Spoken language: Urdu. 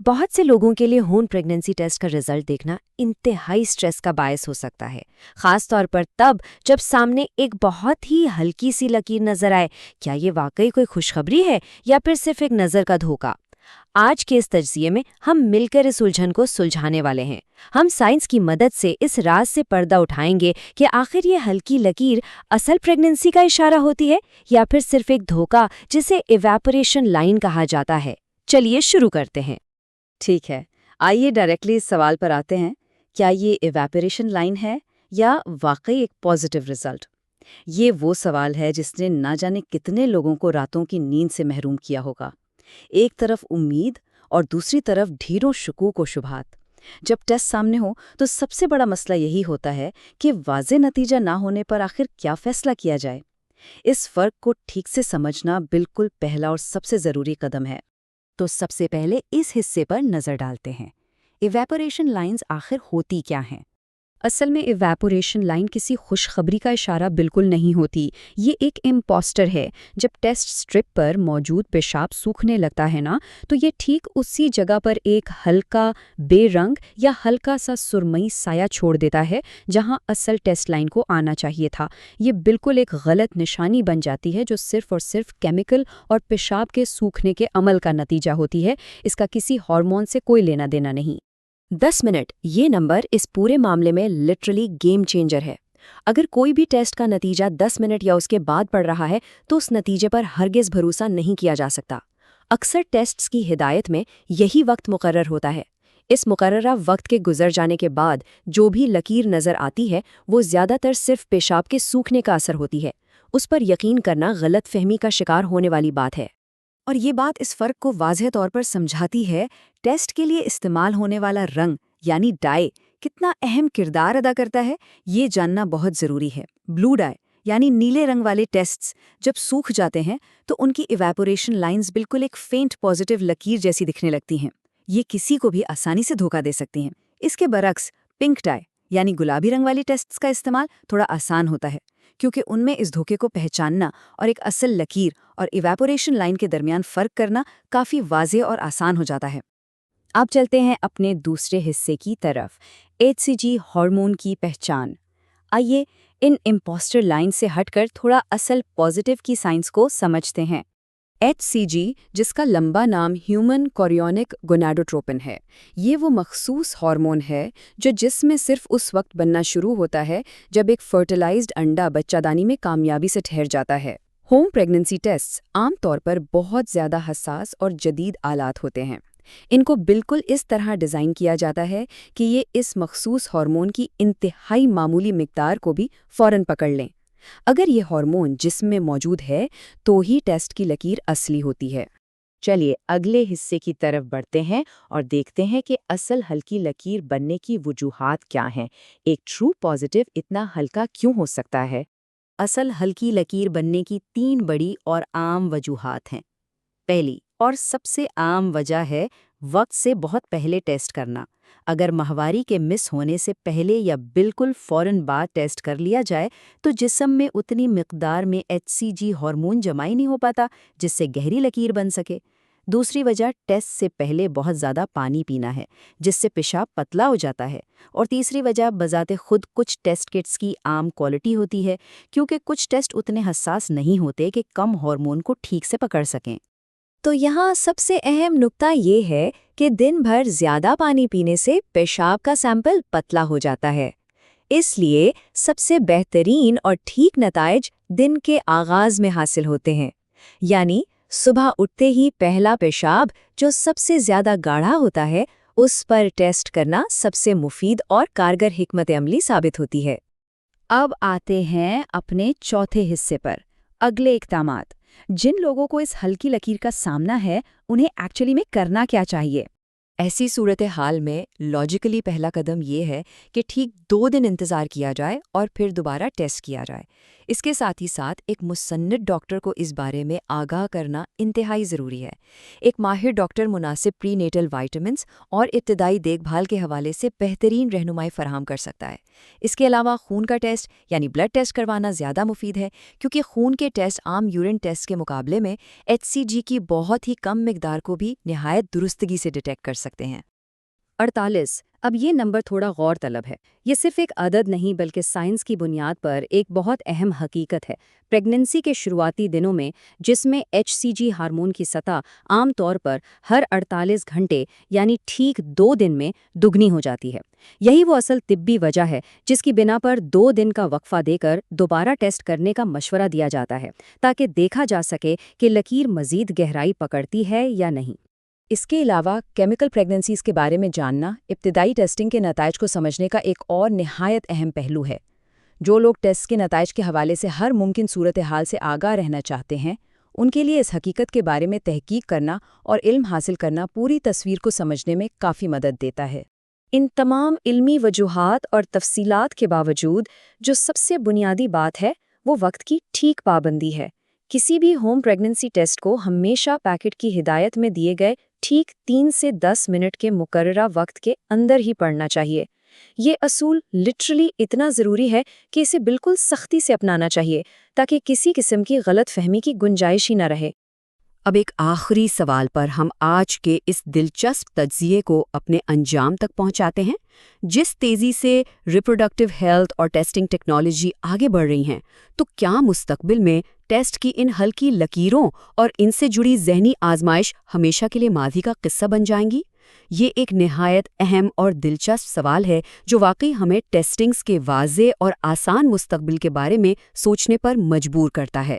بہت سے لوگوں کے لیے ہون پریگننسی ٹیسٹ کا رزلٹ دیکھنا انتہائی سٹریس کا باعث ہو سکتا ہے، خاص طور پر تب جب سامنے ایک بہت ہی ہلکی سی لکیر نظر آئے۔ کیا یہ واقعی کوئی خوشخبری ہے یا پھر صرف ایک نظر کا دھوکہ؟ آج کے اس تجزیے میں ہم مل کر اس الجھن کو سلجھانے والے ہیں۔ ہم سائنس کی مدد سے اس راز سے پردہ اٹھائیں گے کہ آخر یہ ہلکی لکیر اصل پریگننسی کا اشارہ ہوتی ہے یا پھر صرف ایک دھوکہ جسے ایواپوریشن لائن کہا جاتا ہے۔ چلیے شروع کرتے ہیں۔ ٹھیک ہے، آئیے ڈائریکٹلی اس سوال پر آتے ہیں، کیا یہ ایواپوریشن لائن ہے یا واقعی ایک پازیٹیو رزلٹ؟ یہ وہ سوال ہے جس نے نہ جانے کتنے لوگوں کو راتوں کی نیند سے محروم کیا ہوگا۔ ایک طرف امید اور دوسری طرف ڈھیروں شکوک و شبہات۔ جب ٹیسٹ سامنے ہو تو سب سے بڑا مسئلہ یہی ہوتا ہے کہ واضح نتیجہ نہ ہونے پر آخر کیا فیصلہ کیا جائے۔ اس فرق کو ٹھیک سے سمجھنا بالکل پہلا اور سب سے ضروری قدم ہے۔ تو سب سے پہلے اس حصے پر نظر ڈالتے ہیں۔ ایواپوریشن لائنز آخر ہوتی کیا ہیں؟ اصل میں ایواپوریشن لائن کسی خوشخبری کا اشارہ بالکل نہیں ہوتی، یہ ایک امپوسٹر ہے۔ جب ٹیسٹ سٹرپ پر موجود پیشاب سوکھنے لگتا ہے نا، تو یہ ٹھیک اسی جگہ پر ایک ہلکا بے رنگ یا ہلکا سا سرمئی سایہ چھوڑ دیتا ہے جہاں اصل ٹیسٹ لائن کو آنا چاہیے تھا۔ یہ بالکل ایک غلط نشانی بن جاتی ہے جو صرف اور صرف کیمیکل اور پیشاب کے سوکھنے کے عمل کا نتیجہ ہوتی ہے، اس کا کسی ہارمون سے کوئی لینا دینا نہیں۔ 10 منٹ، یہ نمبر اس پورے معاملے میں لٹرلی گیم چینجر ہے۔ اگر کوئی بھی ٹیسٹ کا نتیجہ 10 منٹ یا اس کے بعد پڑ رہا ہے تو اس نتیجے پر ہرگز بھروسہ نہیں کیا جا سکتا۔ اکثر ٹیسٹس کی ہدایت میں یہی وقت مقرر ہوتا ہے۔ اس مقررہ وقت کے گزر جانے کے بعد جو بھی لکیر نظر آتی ہے وہ زیادہ تر صرف پیشاب کے سوکھنے کا اثر ہوتی ہے۔ اس پر یقین کرنا غلط فہمی کا شکار ہونے والی بات ہے۔ اور یہ بات اس فرق کو واضح طور پر سمجھاتی ہے۔ ٹیسٹ کے لیے استعمال ہونے والا رنگ یعنی ڈائی کتنا اہم کردار ادا کرتا ہے، یہ جاننا بہت ضروری ہے۔ بلو ڈائی یعنی نیلے رنگ والے ٹیسٹس جب سوکھ جاتے ہیں تو ان کی ایواپوریشن لائنز بالکل ایک فینٹ پازیٹیو لکیر جیسی دکھنے لگتی ہیں۔ یہ کسی کو بھی آسانی سے دھوکہ دے سکتی ہیں۔ اس کے برعکس پنک ڈائی یعنی گلابی رنگ والی ٹیسٹس کا استعمال تھوڑا آسان ہوتا ہے، کیونکہ ان میں اس دھوکے کو پہچاننا اور ایک اصل لکیر اور ایواپوریشن لائن کے درمیان فرق کرنا کافی واضح اور آسان ہو جاتا ہے۔ اب چلتے ہیں اپنے دوسرے حصے کی طرف، HCG ہارمون کی پہچان۔ آئیے ان امپوسٹر لائن سے ہٹ کر تھوڑا اصل پازیٹیو کی سائنس کو سمجھتے ہیں۔ HCG، جس کا لمبا نام ہیومن کوریونک گوناڈوٹروپن ہے، یہ وہ مخصوص ہارمون ہے جو جسم میں صرف اس وقت بننا شروع ہوتا ہے جب ایک فرٹیلائزڈ انڈا بچہ دانی میں کامیابی سے ٹھہر جاتا ہے۔ ہوم پریگننسی ٹیسٹ عام طور پر بہت زیادہ حساس اور جدید آلات ہوتے ہیں۔ ان کو بالکل اس طرح ڈیزائن کیا جاتا ہے کہ یہ اس مخصوص ہارمون کی انتہائی معمولی مقدار کو بھی فوراً پکڑ لیں۔ اگر یہ ہارمون جسم میں موجود ہے تو ہی ٹیسٹ کی لکیر اصلی ہوتی ہے۔ چلیے اگلے حصے کی طرف بڑھتے ہیں اور دیکھتے ہیں کہ اصل ہلکی لکیر بننے کی وجوہات کیا ہیں۔ ایک ٹرو پازیٹیو اتنا ہلکا کیوں ہو سکتا ہے؟ اصل ہلکی لکیر بننے کی 3 بڑی اور عام وجوہات ہیں۔ پہلی اور سب سے عام وجہ ہے وقت سے بہت پہلے ٹیسٹ کرنا۔ اگر ماہواری کے مس ہونے سے پہلے یا بالکل فوراً بعد ٹیسٹ کر لیا جائے تو جسم میں اتنی مقدار میں HCG ہارمون جمع ہی نہیں ہو پاتا جس سے گہری لکیر بن سکے۔ دوسری وجہ ٹیسٹ سے پہلے بہت زیادہ پانی پینا ہے جس سے پیشاب پتلا ہو جاتا ہے۔ اور تیسری وجہ بذات خود کچھ ٹیسٹ کٹس کی عام کوالٹی ہوتی ہے، کیونکہ کچھ ٹیسٹ اتنے حساس نہیں ہوتے کہ کم ہارمون کو ٹھیک سے پکڑ سکیں۔ تو یہاں سب سے اہم نکتہ یہ ہے کہ دن بھر زیادہ پانی پینے سے پیشاب کا سیمپل پتلا ہو جاتا ہے۔ اس لیے سب سے بہترین اور ٹھیک نتائج دن کے آغاز میں حاصل ہوتے ہیں، یعنی صبح اٹھتے ہی پہلا پیشاب جو سب سے زیادہ گاڑھا ہوتا ہے اس پر ٹیسٹ کرنا سب سے مفید اور کارگر حکمت عملی ثابت ہوتی ہے۔ اب آتے ہیں اپنے چوتھے حصے پر، اگلے اقدامات۔ جن لوگوں کو اس ہلکی لکیر کا سامنا ہے انہیں ایکچولی میں کرنا کیا چاہیے؟ ایسی صورتحال میں لاجیکلی پہلا قدم یہ ہے کہ ٹھیک 2 دن انتظار کیا جائے اور پھر دوبارہ ٹیسٹ کیا جائے۔ اس کے ساتھ ہی ساتھ ایک مسنّد ڈاکٹر کو اس بارے میں آگاہ کرنا انتہائی ضروری ہے۔ ایک ماہر ڈاکٹر مناسب پری نیٹل وائٹامنز اور ابتدائی دیکھ بھال کے حوالے سے بہترین رہنمائی فراہم کر سکتا ہے۔ اس کے علاوہ خون کا ٹیسٹ یعنی بلڈ ٹیسٹ کروانا زیادہ مفید ہے، کیونکہ خون کے ٹیسٹ عام یورین ٹیسٹ کے مقابلے میں HCG کی بہت ہی کم مقدار کو بھی نہایت درستگی سے ڈیٹیکٹ کر سکتے ہیں۔ 48۔ اب یہ نمبر تھوڑا غور طلب ہے۔ یہ صرف ایک عدد نہیں بلکہ سائنس کی بنیاد پر ایک بہت اہم حقیقت ہے۔ پریگننسی کے شروعاتی دنوں میں جسم میں HCG ہارمون کی سطح عام طور پر ہر 48 گھنٹے یعنی ٹھیک 2 دن میں دگنی ہو جاتی ہے۔ یہی وہ اصل طبی وجہ ہے جس کی بنا پر 2 دن کا وقفہ دے کر دوبارہ ٹیسٹ کرنے کا مشورہ دیا جاتا ہے، تاکہ دیکھا جا سکے کہ لکیر مزید گہرائی پکڑتی ہے یا نہیں۔ اس کے علاوہ کیمیکل پریگننسیز کے بارے میں جاننا ابتدائی ٹیسٹنگ کے نتائج کو سمجھنے کا ایک اور نہایت اہم پہلو ہے۔ جو لوگ ٹیسٹ کے نتائج کے حوالے سے ہر ممکن صورتحال سے آگاہ رہنا چاہتے ہیں، ان کے لیے اس حقیقت کے بارے میں تحقیق کرنا اور علم حاصل کرنا پوری تصویر کو سمجھنے میں کافی مدد دیتا ہے۔ ان تمام علمی وجوہات اور تفصیلات کے باوجود جو سب سے بنیادی بات ہے وہ وقت کی ٹھیک پابندی ہے۔ کسی بھی ہوم پریگننسی ٹیسٹ کو ہمیشہ پیکٹ کی ہدایت میں دیے گئے ٹھیک 3 سے 10 منٹ کے مقررہ وقت کے اندر ہی پڑھنا چاہیے۔ یہ اصول لٹرلی اتنا ضروری ہے کہ اسے بالکل سختی سے اپنانا چاہیے تاکہ کسی قسم کی غلط فہمی کی گنجائش ہی نہ رہے۔ اب ایک آخری سوال پر ہم آج کے اس دلچسپ تجزیے کو اپنے انجام تک پہنچاتے ہیں۔ جس تیزی سے ریپروڈکٹیو ہیلتھ اور ٹیسٹنگ ٹیکنالوجی آگے بڑھ رہی ہیں، تو کیا مستقبل میں ٹیسٹ کی ان ہلکی لکیروں اور ان سے جڑی ذہنی آزمائش ہمیشہ کے لیے ماضی کا قصہ بن جائیں گی؟ یہ ایک نہایت اہم اور دلچسپ سوال ہے جو واقعی ہمیں ٹیسٹنگز کے واضح اور آسان مستقبل کے بارے میں سوچنے پر مجبور کرتا ہے۔